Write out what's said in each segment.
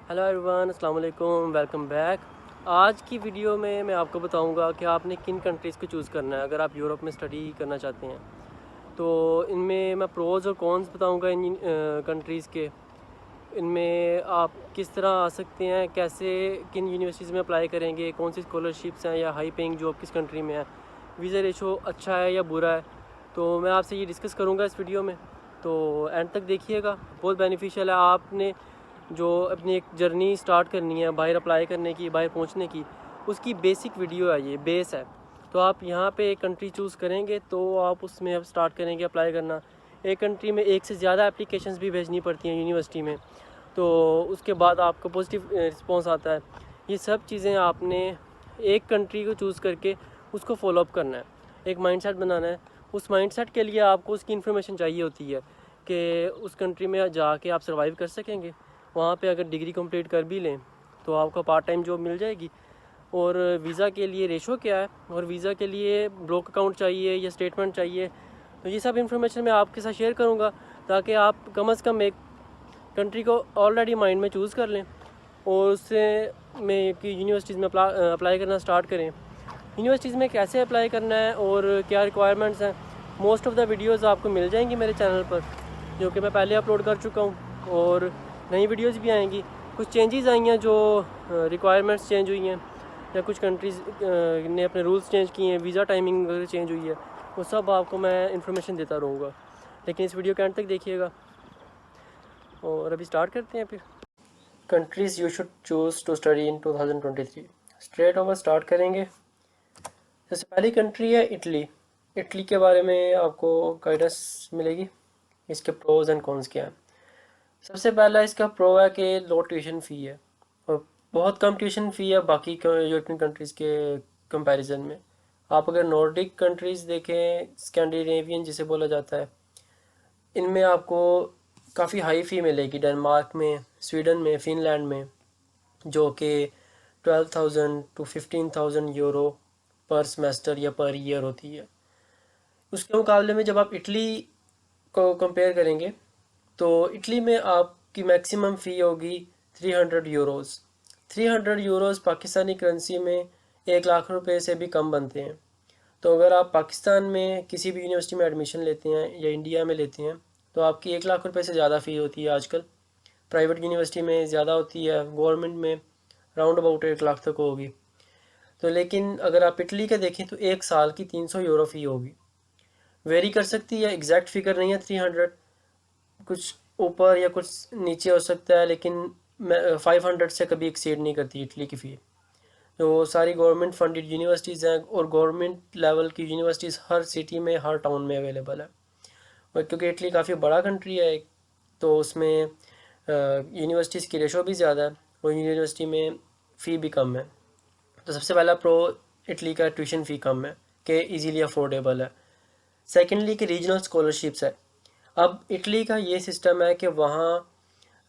Hello everyone, अस्सलाम वालेकुम, welcome back. आज की वीडियो में मैं आपको बताऊंगा कि आपने किन कंट्रीज़ को चूज़ करना है अगर आप यूरोप में स्टडी करना चाहते हैं। तो इनमें मैं प्रोज़ और कॉन्स बताऊंगा इन कंट्रीज़ के। इनमें आप किस तरह आ सकते हैं, कैसे किन यूनिवर्सिटीज़ में अप्लाई करेंगे, कौन सी स्कॉलरशिप्स हैं या हाई पेइंग जॉब किस कंट्री में है, वीज़ा रेशो अच्छा है या बुरा है। तो मैं आपसे ये डिस्कस करूँगा इस वीडियो में, तो एंड तक देखिएगा, बहुत बेनिफिशियल है। आपने जो अपनी एक जर्नी स्टार्ट करनी है बाहर अप्लाई करने की, बाहर पहुंचने की, उसकी बेसिक वीडियो है, ये बेस है। तो आप यहाँ पे एक कंट्री चूज़ करेंगे तो आप उसमें अब स्टार्ट करेंगे अप्लाई करना। एक कंट्री में एक से ज़्यादा एप्लीकेशंस भी भेजनी पड़ती हैं यूनिवर्सिटी में, तो उसके बाद आपको पॉजिटिव रिस्पॉन्स आता है। ये सब चीज़ें आपने एक कंट्री को चूज़ करके उसको फॉलोअप करना है, एक माइंडसेट बनाना है। उस माइंडसेट के लिए आपको उसकी इन्फॉर्मेशन चाहिए होती है कि उस कंट्री में जाके आप सर्वाइव कर सकेंगे। वहाँ पे अगर डिग्री कंप्लीट कर भी लें तो आपको पार्ट टाइम जॉब मिल जाएगी। और वीज़ा के लिए रेशो क्या है, और वीज़ा के लिए ब्लॉक अकाउंट चाहिए या स्टेटमेंट चाहिए, तो ये सब इन्फॉर्मेशन मैं आपके साथ शेयर करूँगा ताकि आप कम से कम एक कंट्री को ऑलरेडी माइंड में चूज़ कर लें और उससे में कि यूनिवर्सिटीज़ में अप्लाई करना स्टार्ट करें। यूनिवर्सिटीज़ में कैसे अप्लाई करना है और क्या रिक्वायरमेंट्स हैं, मोस्ट ऑफ़ द वीडियोज़ आपको मिल जाएंगी मेरे चैनल पर, जो कि मैं पहले अपलोड कर चुका हूँ। और नई वीडियोज़ भी आएंगी। कुछ चेंजेस आई हैं, जो रिक्वायरमेंट्स चेंज हुई हैं या कुछ कंट्रीज़ ने अपने रूल्स चेंज किए हैं, वीज़ा टाइमिंग वगैरह चेंज हुई है, वो सब आपको मैं इन्फॉर्मेशन देता रहूँगा। लेकिन इस वीडियो के एंड तक देखिएगा। और अभी स्टार्ट करते हैं फिर। Countries you should choose to study in 2023। Straight over start करेंगे। सबसे पहली कंट्री है इटली। इटली के बारे में आपको गाइडेंस मिलेगी, इसके प्रोज एंड कॉन्स क्या हैं। सबसे पहला इसका प्रो है कि लो ट्यूशन फ़ी है, और बहुत कम ट्यूशन फ़ी है बाकी यूरोपियन कंट्रीज़ के कंपैरिजन में। आप अगर नॉर्डिक कंट्रीज़ देखें, स्कैंडिनेवियन जिसे बोला जाता है, इनमें आपको काफ़ी हाई फ़ी मिलेगी। डेनमार्क में, स्वीडन में, फिनलैंड में, जो कि 12,000 to 15,000 यूरो पर सेमेस्टर या पर ईयर होती है। उसके मुकाबले में जब आप इटली को कंपेयर करेंगे तो इटली में आपकी मैक्सिमम फ़ी होगी 300 यूरोज़। 300 यूरोज़ पाकिस्तानी करेंसी में 1 लाख रुपए से भी कम बनते हैं। तो अगर आप पाकिस्तान में किसी भी यूनिवर्सिटी में एडमिशन लेते हैं या इंडिया में लेते हैं तो आपकी 1 लाख रुपए से ज़्यादा फ़ी होती है आजकल। प्राइवेट यूनिवर्सिटी में ज़्यादा होती है, गवर्नमेंट में राउंड अबाउट 1 लाख तक होगी। तो लेकिन अगर आप इटली का देखें तो 1 साल की 300 यूरो फ़ी होगी। वेरी कर सकती है, एग्जैक्ट फिगर नहीं है 300, कुछ ऊपर या कुछ नीचे हो सकता है, लेकिन 500 से कभी एक्सीड नहीं करती इटली की फ़ी। जो सारी गवर्नमेंट फंडेड यूनिवर्सिटीज़ हैं और गवर्नमेंट लेवल की यूनिवर्सिटीज़ हर सिटी में, हर टाउन में अवेलेबल है। और क्योंकि इटली काफ़ी बड़ा कंट्री है एक, तो उसमें यूनिवर्सिटीज़ की रेशो भी ज़्यादा है और यूनिवर्सिटी में फ़ी भी कम है। तो सबसे पहला प्रो इटली का ट्यूशन फ़ी कम है कि इजीली अफोर्डेबल है। सेकेंडली कि रीजनल स्कॉलरशिप्स है। अब इटली का ये सिस्टम है कि वहाँ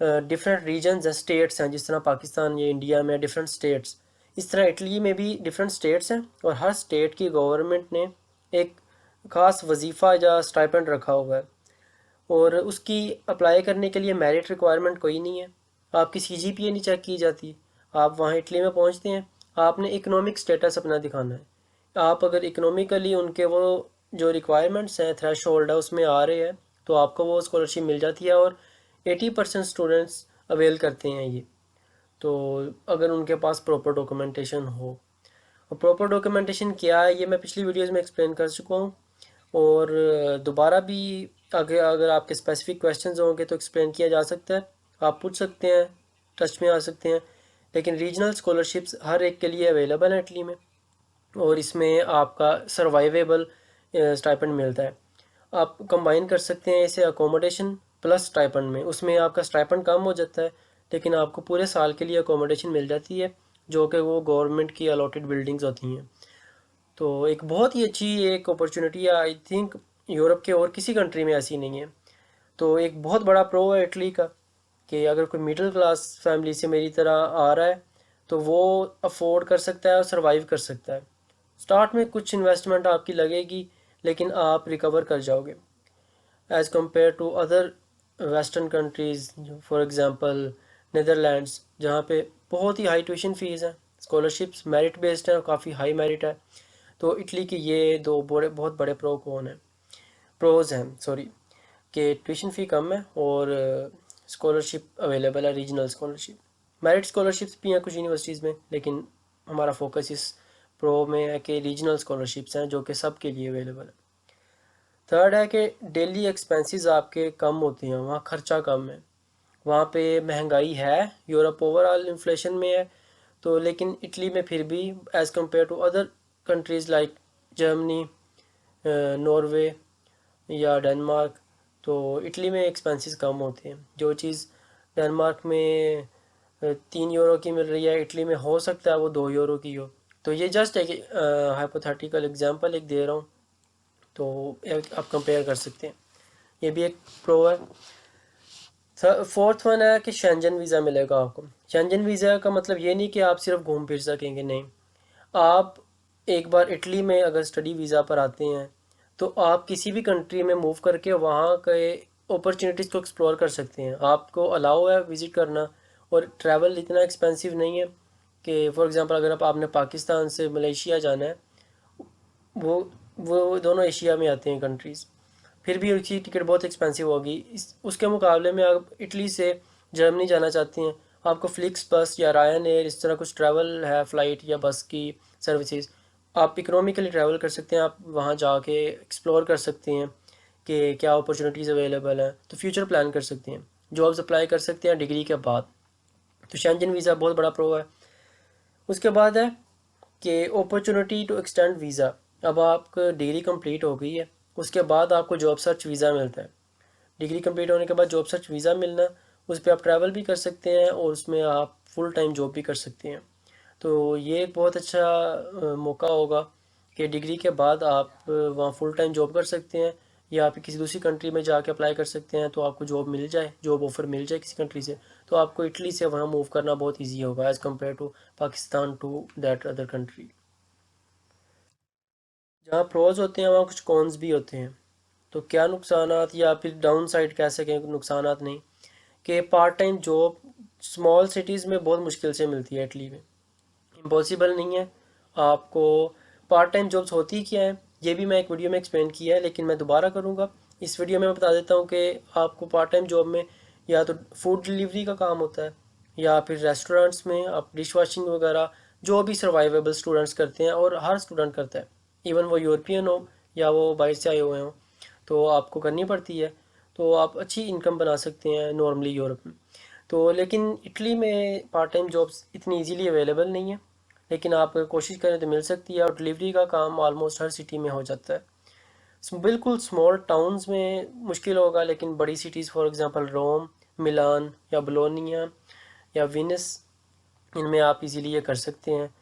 डिफरेंट रीजन्स हैं, स्टेट्स हैं, जिस तरह पाकिस्तान या इंडिया में डिफरेंट स्टेट्स, इस तरह इटली में भी डिफरेंट स्टेट्स हैं और हर स्टेट की गवर्नमेंट ने एक ख़ास वजीफ़ा या स्टाइपेंड रखा हुआ है। और उसकी अप्लाई करने के लिए मेरिट रिक्वायरमेंट कोई नहीं है, आपकी सीजीपीए नहीं चेक की जाती। आप वहाँ इटली में पहुँचते हैं, आपने इकोनॉमिक स्टेटस अपना दिखाना है। आप अगर इकोनॉमिकली उनके वो जो रिक्वायरमेंट्स हैं, थ्रेश होल्ड है, उसमें आ रहे हैं तो आपको वो स्कॉलरशिप मिल जाती है। और 80% स्टूडेंट्स अवेल करते हैं ये, तो अगर उनके पास प्रॉपर डॉक्यूमेंटेशन हो। और प्रॉपर डॉक्यूमेंटेशन क्या है ये मैं पिछली वीडियोज़ में एक्सप्लेन कर चुका हूँ, और दोबारा भी अगर आपके स्पेसिफिक क्वेश्चंस होंगे तो एक्सप्लेन किया जा सकता है, आप पूछ सकते हैं, टच में आ सकते हैं। लेकिन रीजनल स्कॉलरशिप्स हर एक के लिए अवेलेबल है इटली में, और इसमें आपका सर्वाइवेबल स्टाइपेंड मिलता है। आप कंबाइन कर सकते हैं इसे अकोमोडेशन प्लस स्टाइपेंड में। उसमें आपका स्टाइपेंड कम हो जाता है, लेकिन आपको पूरे साल के लिए अकोमोडेशन मिल जाती है, जो कि वो गवर्नमेंट की अलॉटेड बिल्डिंग्स होती हैं। तो एक बहुत ही अच्छी एक अपॉर्चुनिटी है, आई थिंक यूरोप के और किसी कंट्री में ऐसी नहीं है। तो एक बहुत बड़ा प्रो है इटली का कि अगर कोई मिडिल क्लास फैमिली से मेरी तरह आ रहा है तो वो अफोर्ड कर सकता है और सर्वाइव कर सकता है। स्टार्ट में कुछ इन्वेस्टमेंट आपकी लगेगी, लेकिन आप रिकवर कर जाओगे as compare to other western countries, for example Netherlands, जहाँ पे बहुत ही हाई ट्यूशन फ़ीस है, स्कॉलरशिप्स मेरिट बेस्ड है और काफ़ी हाई मेरिट है। तो इटली के ये दो बहुत बड़े प्रोज हैं सॉरी, कि ट्यूशन फ़ी कम है और स्कॉलरशिप अवेलेबल है, रीजनल स्कॉलरशिप। मेरिट स्कॉलरशिप्स भी हैं कुछ यूनिवर्सिटीज़ में, लेकिन हमारा फोकस इस प्रो में है कि रीजनल स्कॉलरशिप्स हैं जो कि सब के लिए अवेलेबल है। थर्ड है कि डेली एक्सपेंसेस आपके कम होते हैं, वहाँ खर्चा कम है, वहाँ पे महंगाई है, यूरोप ओवरऑल इन्फ्लेशन में है, तो लेकिन इटली में फिर भी as compare to other countries like Germany, Norway या डेनमार्क, तो इटली में एक्सपेंसेस कम होते हैं। जो चीज़ डेनमार्क में 3 यूरो की मिल रही है, इटली में हो सकता है वो 2 यूरो की हो। तो ये जस्ट एक हाइपोथेटिकल एग्जांपल एक दे रहा हूँ, तो आप कंपेयर कर सकते हैं। ये भी एक प्रो है। फोर्थ वन है कि शेंजन वीज़ा मिलेगा आपको। शेंजन वीज़ा का मतलब ये नहीं कि आप सिर्फ घूम फिर सकेंगे, नहीं। आप एक बार इटली में अगर स्टडी वीज़ा पर आते हैं तो आप किसी भी कंट्री में मूव करके वहाँ के अपॉर्चुनिटीज़ को एक्सप्लोर कर सकते हैं, आपको अलाउ है विज़िट करना। और ट्रैवल इतना एक्सपेंसिव नहीं है कि फॉर एग्ज़ाम्पल अगर आपने पाकिस्तान से मलेशिया जाना है, वो वो दोनों एशिया में आते हैं कंट्रीज़, फिर भी उसकी टिकट बहुत एक्सपेंसिव होगी। इस उसके मुकाबले में आप इटली से जर्मनी जाना चाहते हैं, आपको फ्लिक्स बस या रायन एयर इस तरह कुछ ट्रैवल है, फ़्लाइट या बस की सर्विसेज, आप इकोनॉमिकली ट्रैवल कर सकते हैं। आप वहाँ जाके एक्सप्लोर कर सकते हैं कि क्या अपॉर्चुनिटीज़ अवेलेबल हैं, तो फ्यूचर प्लान कर सकते हैं, जॉब्स अप्लाई कर सकते हैं डिग्री के बाद। तो शेंजन वीज़ा बहुत बड़ा प्रो है। उसके बाद है कि अपॉर्चुनिटी टू एक्सटेंड वीज़ा। अब आपका डिग्री कंप्लीट हो गई है, उसके बाद आपको जॉब सर्च वीज़ा मिलता है। डिग्री कंप्लीट होने के बाद जॉब सर्च वीज़ा मिलना, उस पर आप ट्रैवल भी कर सकते हैं और उसमें आप फुल टाइम जॉब भी कर सकते हैं। तो ये एक बहुत अच्छा मौका होगा कि डिग्री के बाद आप वहाँ फुल टाइम जॉब कर सकते हैं, या आप किसी दूसरी कंट्री में जाके अप्लाई कर सकते हैं, तो आपको जॉब मिल जाए, जॉब ऑफ़र मिल जाए किसी कंट्री से, तो आपको इटली से वहाँ मूव करना बहुत ईजी होगा as compare to Pakistan to that other country. जहाँ प्रोज होते हैं वहाँ कुछ कॉन्स भी होते हैं। तो क्या नुकसानात या फिर डाउन साइड कह सकें, नुकसानात नहीं, कि part time job small cities में बहुत मुश्किल से मिलती है इटली में, इम्पॉसिबल नहीं है आपको। पार्ट टाइम जॉब्स होती क्या है ये भी मैं एक वीडियो में एक्सप्लेन किया है, लेकिन मैं दोबारा करूँगा। इस वीडियो में मैं बता देता हूँ कि आपको पार्ट टाइम जॉब में या तो फूड डिलीवरी का काम होता है, या फिर रेस्टोरेंट्स में आप डिश वॉशिंग वगैरह, जो भी सर्वाइवेबल स्टूडेंट्स करते हैं, और हर स्टूडेंट करता है, इवन वो यूरोपियन हो या वो बाहर से आए हुए हों, तो आपको करनी पड़ती है। तो आप अच्छी इनकम बना सकते हैं नॉर्मली यूरोप में। तो लेकिन इटली में पार्ट टाइम जॉब्स इतनी इजीली अवेलेबल नहीं है, लेकिन आप अगर कोशिश करें तो मिल सकती है, और डिलीवरी का काम ऑलमोस्ट हर सिटी में हो जाता है। बिल्कुल स्मॉल टाउन्स में मुश्किल होगा, लेकिन बड़ी सिटीज़ फॉर एग्जांपल रोम, मिलान या बोलोनिया या विनिस, इनमें आप इजीली ये कर सकते हैं।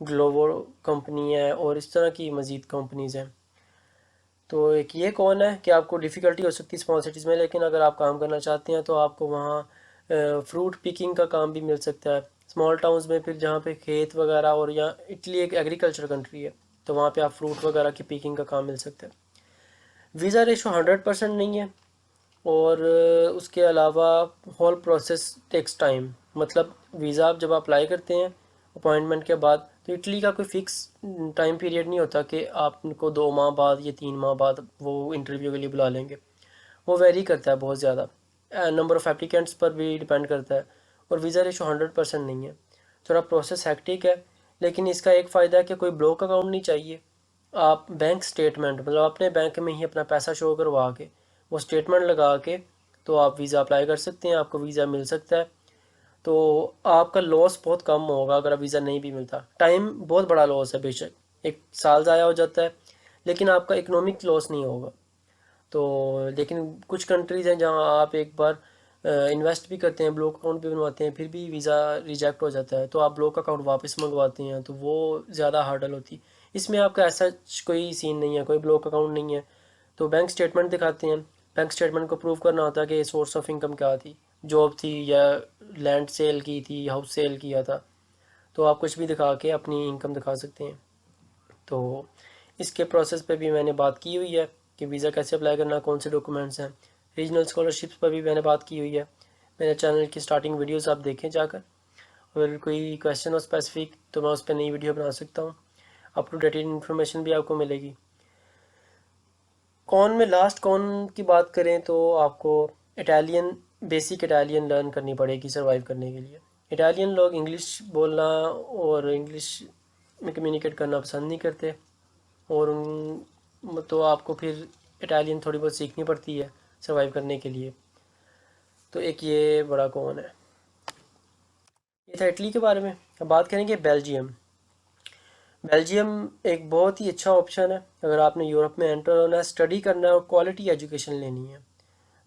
ग्लोबो कंपनी है और इस तरह की मज़ीद कंपनीज़ हैं। तो एक ये कौन है कि आपको डिफ़िकल्टी हो सकती है स्मॉल सिटीज़ में, लेकिन अगर आप काम करना चाहते हैं तो आपको वहाँ फ्रूट पिकिंग का काम भी मिल सकता है स्मॉल टाउन्स में। फिर जहाँ पे खेत वगैरह, और यहाँ इटली एक एग्रीकल्चर कंट्री है, तो वहाँ पे आप फ्रूट वगैरह की पिकिंग का काम मिल सकता है। वीज़ा रेशो 100% नहीं है, और उसके अलावा होल प्रोसेस टेक्स टाइम। मतलब वीज़ा आप जब अप्लाई करते हैं अपॉइंटमेंट के बाद, तो इटली का कोई फ़िक्स टाइम पीरियड नहीं होता कि आपको 2 माह बाद या 3 माह बाद वो इंटरव्यू के लिए बुला लेंगे। वो वेरी करता है बहुत ज़्यादा, नंबर ऑफ़ एप्लीकेंट्स पर भी डिपेंड करता है। और वीज़ा रेशो 100% नहीं है, थोड़ा प्रोसेस हैक्टिक है। लेकिन इसका एक फ़ायदा है कि कोई ब्लॉक अकाउंट नहीं चाहिए। आप बैंक स्टेटमेंट, मतलब अपने बैंक में ही अपना पैसा शो करवा के, वो स्टेटमेंट लगा के, तो आप वीज़ा अप्लाई कर सकते हैं, आपको वीज़ा मिल सकता है। तो आपका लॉस बहुत कम होगा अगर वीज़ा नहीं भी मिलता। टाइम बहुत बड़ा लॉस है बेशक, 1 साल ज़ाया हो जाता है, लेकिन आपका इकोनॉमिक लॉस नहीं होगा। तो लेकिन कुछ कंट्रीज़ हैं जहाँ आप एक बार इन्वेस्ट भी करते हैं, ब्लॉक अकाउंट भी बनवाते हैं, फिर भी वीज़ा रिजेक्ट हो जाता है, तो आप ब्लॉक अकाउंट वापस मंगवाते हैं, तो वो ज़्यादा हार्डल होती। इसमें आपका ऐसा कोई सीन नहीं है, कोई ब्लॉक अकाउंट नहीं है। तो बैंक स्टेटमेंट दिखाते हैं, बैंक स्टेटमेंट को प्रूव करना होता है कि सोर्स ऑफ इनकम क्या थी, जॉब थी या लैंड सेल की थी, हाउस सेल किया था, तो आप कुछ भी दिखा के अपनी इनकम दिखा सकते हैं। तो इसके प्रोसेस पे भी मैंने बात की हुई है कि वीज़ा कैसे अप्लाई करना, कौन से डॉक्यूमेंट्स हैं। रीजनल स्कॉलरशिप्स पर भी मैंने बात की हुई है। मेरे चैनल की स्टार्टिंग वीडियोस आप देखें जाकर। अगर कोई क्वेश्चन हो स्पेसिफिक तो मैं उस पर नई वीडियो बना सकता हूँ। अप टू डेट इन्फॉर्मेशन भी आपको मिलेगी। कौन में लास्ट कौन की बात करें तो आपको इटालियन, बेसिक इटालियन लर्न करनी पड़ेगी सर्वाइव करने के लिए। इटालियन लोग इंग्लिश बोलना और इंग्लिश में कम्युनिकेट करना पसंद नहीं करते, और तो आपको फिर इटालियन थोड़ी बहुत सीखनी पड़ती है सर्वाइव करने के लिए। तो एक ये बड़ा कौन है। ये था इटली के बारे में। अब बात करेंगे बेल्जियम। बेल्जियम एक बहुत ही अच्छा ऑप्शन है अगर आपने यूरोप में एंटर होना है, स्टडी करना है और क्वालिटी एजुकेशन लेनी है।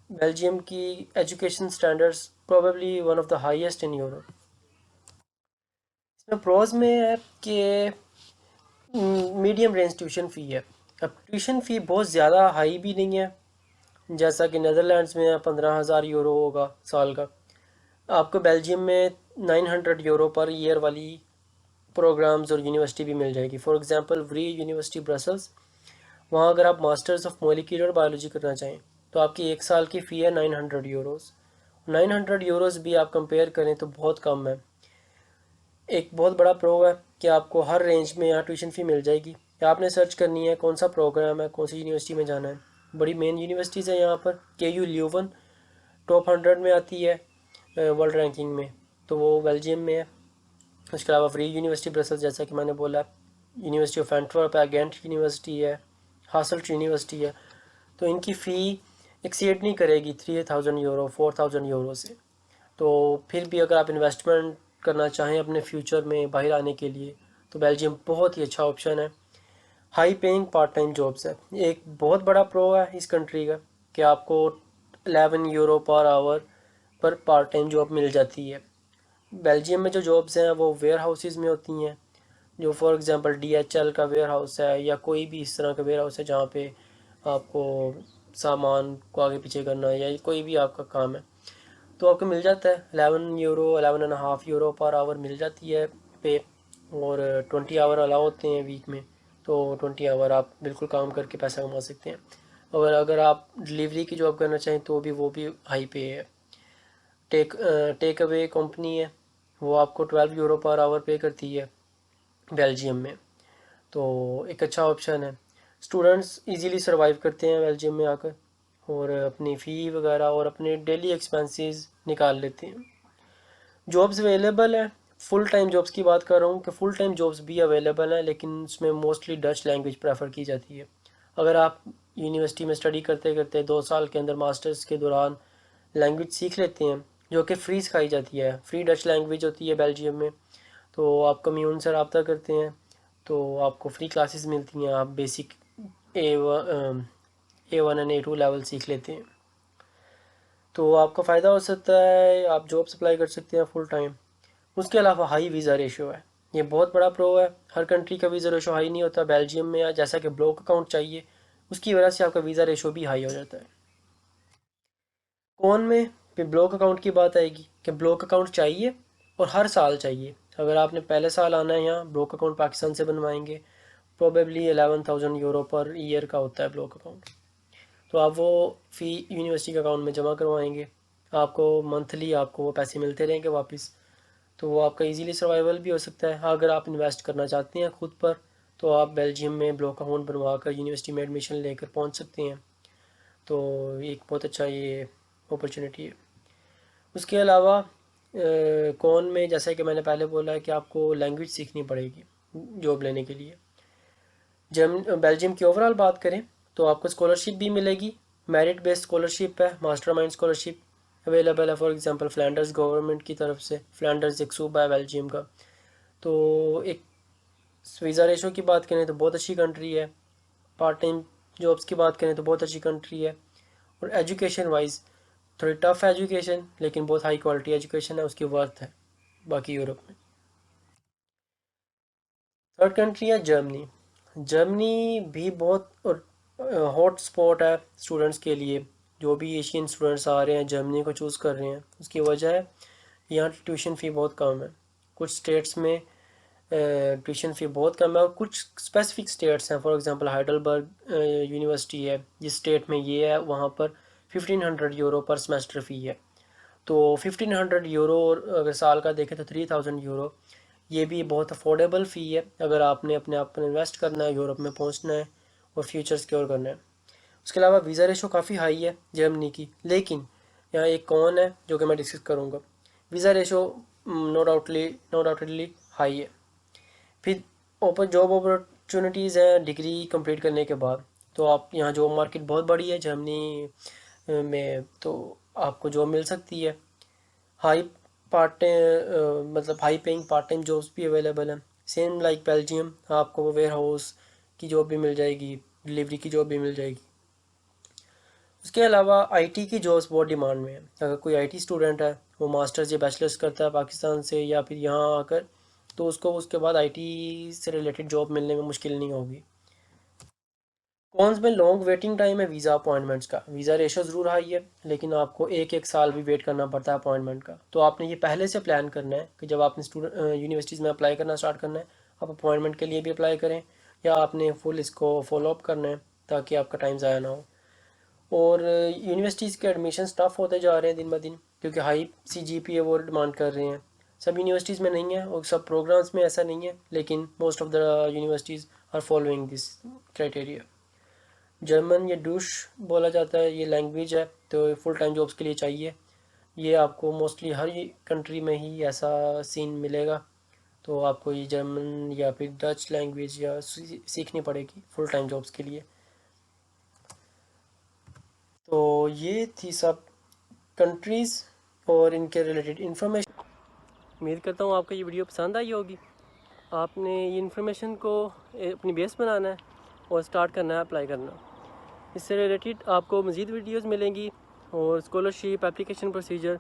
बेल्जियम की education standards probably one of the highest in Europe. इसमें प्रोज में है कि मीडियम रेंज ट्यूशन फ़ी है। अब ट्यूशन फ़ी बहुत ज़्यादा हाई भी नहीं है, जैसा कि नीदरलैंड्स में 15,000 यूरो होगा साल का। आपको बेल्जियम में 900 यूरो पर ईयर वाली प्रोग्राम्स और यूनिवर्सिटी भी मिल जाएगी। For example very university Brussels, वहाँ अगर आप मास्टर्स ऑफ मोलिकुलर बायोलॉजी करना चाहें तो आपकी एक साल की फ़ी है 900 यूरोज़। 900 यूरोज़ भी आप कंपेयर करें तो बहुत कम है। एक बहुत बड़ा प्रो है कि आपको हर रेंज में यहाँ ट्यूशन फ़ी मिल जाएगी। आपने सर्च करनी है कौन सा प्रोग्राम है, कौन सी यूनिवर्सिटी में जाना है। बड़ी मेन यूनिवर्सिटीज़ हैं यहाँ पर। KU ल्यूवन टॉप 100 में आती है वर्ल्ड रैंकिंग में, तो वो बेल्जियम में है। उसके अलावा फ्री यूनिवर्सिटी ब्रसल्स, जैसा कि मैंने बोला, यूनिवर्सिटी ऑफ एंटवर्प है, गेंट यूनिवर्सिटी है, हासल्ट यूनिवर्सिटी है। तो इनकी फ़ी एक्सीड नहीं करेगी 3,000 यूरो 4,000 यूरो से। तो फिर भी अगर आप इन्वेस्टमेंट करना चाहें अपने फ्यूचर में बाहर आने के लिए तो बेल्जियम बहुत ही अच्छा ऑप्शन है। High paying part time jobs है। एक बहुत बड़ा प्रो है इस कंट्री का कि आपको 11 यूरो पर आवर पर पार्ट टाइम जॉब मिल जाती है। बेल्जियम में जो जॉब्स हैं वो वेयर हाउसेज में होती हैं, जो फॉर एग्जांपल DHL का वेयर हाउस है या कोई भी इस तरह का वेयर हाउस है जहाँ पे आपको सामान को आगे पीछे करना है या कोई भी आपका काम है, तो आपको मिल जाता है 11 यूरो 11.5 यूरो पर आवर मिल जाती है पे। और 20 आवर अलाउ होते हैं वीक में, तो 20 आवर आप बिल्कुल काम करके पैसा कमा सकते हैं। और अगर आप डिलीवरी की जॉब करना चाहें तो भी वो भी हाई पे है। टेक अवे कंपनी है, वो आपको 12 यूरो पर आवर पे करती है बेल्जियम में, तो एक अच्छा ऑप्शन है। स्टूडेंट्स इजीली सर्वाइव करते हैं बेल्जियम में आकर और अपनी फ़ी वगैरह और अपने डेली एक्सपेंसेस निकाल लेते हैं। जॉब्स अवेलेबल हैं, फुल टाइम जॉब्स की बात कर रहा हूँ कि फुल टाइम जॉब्स भी अवेलेबल हैं, लेकिन उसमें मोस्टली डच लैंग्वेज प्रेफर की जाती है। अगर आप यूनिवर्सिटी में स्टडी करते करते 2 साल के अंदर मास्टर्स के दौरान लैंग्वेज सीख लेते हैं, जो कि फ्री सिखाई जाती है, फ्री डच लैंग्वेज होती है बेल्जियम में, तो आप कम्यून से रब्ता करते हैं तो आपको फ्री क्लासेस मिलती हैं, आप basic A1 and A2 level सीख लेते हैं, तो आपका फ़ायदा हो सकता है, आप जॉब अप्लाई कर सकते हैं फुल टाइम। उसके अलावा हाई वीज़ा रेशो है, ये बहुत बड़ा प्रो है। हर कंट्री का वीज़ा रेशो हाई नहीं होता। बेल्जियम में जैसा कि ब्लॉक अकाउंट चाहिए, उसकी वजह से आपका वीज़ा रेशो भी हाई हो जाता है। कौन में फिर ब्लॉक अकाउंट की बात आएगी कि ब्लॉक अकाउंट चाहिए और हर साल चाहिए। अगर आपने पहले साल आना है यहाँ, ब्लॉक अकाउंट पाकिस्तान से बनवाएंगे, प्रोबेबली 11,000 यूरो पर ईयर का होता है ब्लॉक अकाउंट, तो आप वो फ़ी यूनिवर्सिटी के अकाउंट में जमा करवाएंगे, आपको मंथली आपको वो पैसे मिलते रहेंगे वापस, तो वो आपका इजीली सर्वाइवल भी हो सकता है। हाँ, अगर आप इन्वेस्ट करना चाहते हैं खुद पर तो आप बेल्जियम में ब्लॉक अकाउंट बनवा कर यूनिवर्सिटी में एडमिशन लेकर पहुंच सकते हैं, तो एक बहुत अच्छा ये अपॉर्चुनिटी है। उसके अलावा कौन में जैसा कि मैंने पहले बोला है कि आपको लैंग्वेज सीखनी पड़ेगी जॉब लेने के लिए। बेल्जियम की ओवरऑल बात करें तो आपको स्कॉलरशिप भी मिलेगी, मेरिट बेस्ड स्कॉलरशिप है, मास्टरमाइंड स्कॉलरशिप अवेलेबल है। फॉर एग्जांपल फ्लैंडर्स गवर्नमेंट की तरफ से, फ्लैंडर्स एक सूबा है बेल्जियम का, तो एक वीज़ा रेशो की बात करें तो बहुत अच्छी कंट्री है। पार्ट टाइम जॉब्स की बात करें तो बहुत अच्छी कंट्री है। और एजुकेशन वाइज थोड़ी टफ है एजुकेशन, लेकिन बहुत हाई क्वालिटी एजुकेशन है, उसकी वर्थ है बाकी यूरोप में। थर्ड कंट्री है जर्मनी। जर्मनी भी बहुत हॉट स्पॉट है स्टूडेंट्स के लिए। जो भी एशियन स्टूडेंट्स आ रहे हैं जर्मनी को चूज़ कर रहे हैं, उसकी वजह है यहाँ ट्यूशन फ़ी बहुत कम है। कुछ स्टेट्स में ट्यूशन फ़ी बहुत कम है और कुछ स्पेसिफिक स्टेट्स हैं, फॉर एग्जांपल हाइडलबर्ग यूनिवर्सिटी है जिस स्टेट में ये है, वहाँ पर 1,500 यूरो पर सेमेस्टर फ़ी है। तो 1500 यूरो, और अगर साल का देखें तो 3000 यूरो। ये भी बहुत अफोर्डेबल फ़ी है अगर आपने अपने आप पर इन्वेस्ट करना है, यूरोप में पहुंचना है और फ्यूचर सिक्योर करना है। उसके अलावा वीज़ा रेशो काफ़ी हाई है जर्मनी की, लेकिन यहाँ एक कौन है जो कि मैं डिस्कस करूँगा। Visa ratio no doubtly high है। फिर ओपन जॉब अपॉर्चुनिटीज़ हैं डिग्री कंप्लीट करने के बाद, तो आप यहाँ जॉब मार्केट बहुत बड़ी है जर्मनी में, तो आपको जॉब मिल सकती है। हाई मतलब high paying part time jobs भी अवेलेबल हैं, सेम लाइक बेल्जियम। आपको वेयर हाउस की जॉब भी मिल जाएगी, डिलीवरी की जॉब भी मिल जाएगी। उसके अलावा आईटी की जॉब्स बहुत डिमांड में है। अगर कोई आईटी स्टूडेंट है, वो मास्टर्स या बैचलर्स करता है पाकिस्तान से या फिर यहाँ आकर, तो उसको उसके बाद आईटी से रिलेटेड जॉब मिलने में मुश्किल नहीं होगी। कॉन्स में लॉन्ग वेटिंग टाइम है वीज़ा अपॉइंटमेंट्स का। वीज़ा रेशो ज़रूर हाई है, लेकिन आपको एक एक साल भी वेट करना पड़ता है अपॉइंटमेंट का। तो आपने ये पहले से प्लान करना है कि जब आपने यूनिवर्सिटीज़ में अप्लाई करना स्टार्ट करना है, आप अपॉइंटमेंट के लिए भी अप्लाई करें, या आपने फुल इसको फॉलोअप करना है ताकि आपका टाइम ज़ाया ना हो। और यूनिवर्सिटीज़ के एडमिशन टफ होते जा रहे हैं दिन ब दिन, क्योंकि हाई CGPA वो डिमांड कर रहे हैं। सब यूनिवर्सिटीज़ में नहीं है और सब प्रोग्राम्स में ऐसा नहीं है, लेकिन most of the universities are following this criteria. German या डूश बोला जाता है, ये लैंग्वेज है, तो फुल टाइम जॉब्स के लिए चाहिए। ये आपको मोस्टली हर कंट्री में ही ऐसा सीन मिलेगा, तो आपको ये जर्मन या फिर डच लैंग्वेज या सीखनी पड़ेगी फुल टाइम जॉब्स के लिए। तो ये थी सब कंट्रीज़ और इनके रिलेटेड इन्फॉर्मेशन। उम्मीद करता हूँ आपको ये वीडियो पसंद आई होगी। आपने ये इन्फॉर्मेशन को अपनी बेस बनाना है और स्टार्ट करना है अप्लाई करना। इससे रिलेटेड आपको मज़ीद वीडियोस मिलेंगी और स्कॉलरशिप एप्लीकेशन प्रोसीजर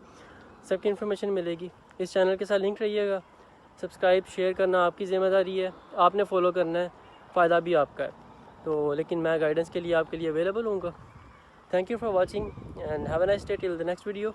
सबकी इन्फॉर्मेशन मिलेगी। इस चैनल के साथ लिंक रहिएगा। सब्सक्राइब शेयर करना आपकी ज़िम्मेदारी है, आपने फॉलो करना है, फ़ायदा भी आपका है। तो लेकिन मैं गाइडेंस के लिए आपके लिए available हूँगा। Thank you for watching and have a nice day till the next video.